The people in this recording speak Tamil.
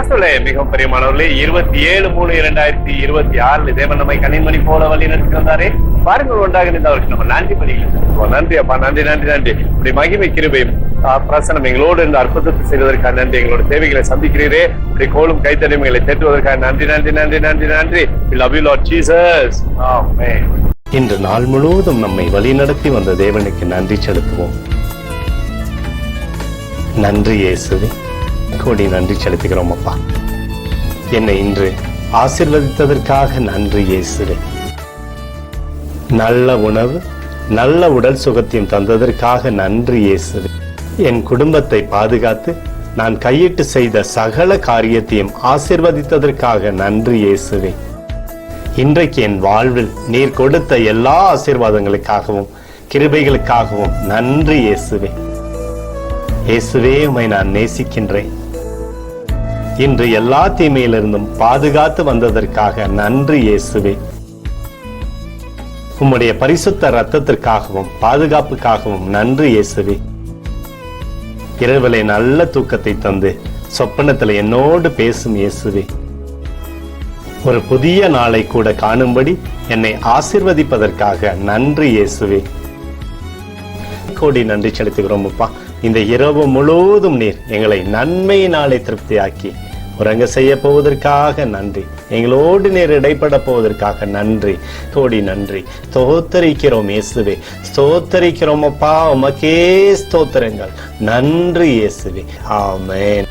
கிறிஸ்துவிலே மிகவும் பிரியமானவர்களே, 27/3/2026 தேவன் நம்மை கனிமணி போல வழி நடத்தி வந்தாரே. பாருங்கள், ஒன்றாக இருந்தவருக்கு நம்ம நன்றி பலிகள். நன்றி அப்பா, நன்றி நன்றி நன்றி. இப்படி மகிமை கிருபையும் பிரசனம் எங்களோடு இருந்த அற்புதத்தை செய்வதற்காக நன்றி. எங்களோட தேவைகளை சந்திக்கிறீரே, இப்படி கோலும் கைத்தறிமைகளை தேற்றுவதற்காக நன்றி நன்றி நன்றி நன்றி நன்றி. We love you, Lord Jesus. Amen. இன்று நாள் முழுவதும் நம்மை வழிநடத்தி வந்த தேவனுக்கு நன்றி செலுத்துவோம். நன்றி இயேசுவே, கோடி நன்றி செலுத்துகிறோம் அப்பா. என்னை இன்று ஆசீர்வதித்ததற்காக நன்றி இயேசுவே. நல்ல உணவு, நல்ல உடல் சுகத்தையும் தந்ததற்காக நன்றி இயேசுவே. என் குடும்பத்தை பாதுகாத்து நான் கையிட்டு செய்த சகல காரியத்தையும் ஆசீர்வதித்ததற்காக நன்றி இயேசுவே. இன்றைக்கு என் வாழ்வில் நீர் கொடுத்த எல்லா ஆசீர்வாதங்களுக்காகவும் கிருபைகளுக்காகவும் நன்றி இயேசுவே. இயேசுவே, உம்மை நான் நேசிக்கின்றேன். இன்று எல்லா தீமையிலிருந்தும் பாதுகாத்து வந்ததற்காக நன்றி இயேசுவே. உம்முடைய பரிசுத்த இரத்தத்திற்காகவும் பாதுகாப்புக்காகவும் நன்றி இயேசுவே. இரவிலே நல்ல தூக்கத்தை தந்து சொப்பனத்தில் என்னோடு பேசும் இயேசுவே. ஒரு புதிய நாளை கூட காணும்படி என்னை ஆசீர்வதிப்பதற்காக நன்றி இயேசுவே. கோடி நன்றி செலுத்துகிறோம் அப்பா. இந்த இரவு முழுவதும் நீர் எங்களை நன்மையினாலே திருப்தியாக்கி உறங்க செய்ய போவதற்காக நன்றி. எங்களோடு நீர் இடைப்பட போவதற்காக நன்றி. கோடி நன்றி. ஸ்தோத்தரிக்கிறோம் இயேசுவே, ஸ்தோத்தரிக்கிறோம் அப்பா. உமக்கே ஸ்தோத்திரங்கள். நன்றி இயேசுவே. ஆமென்.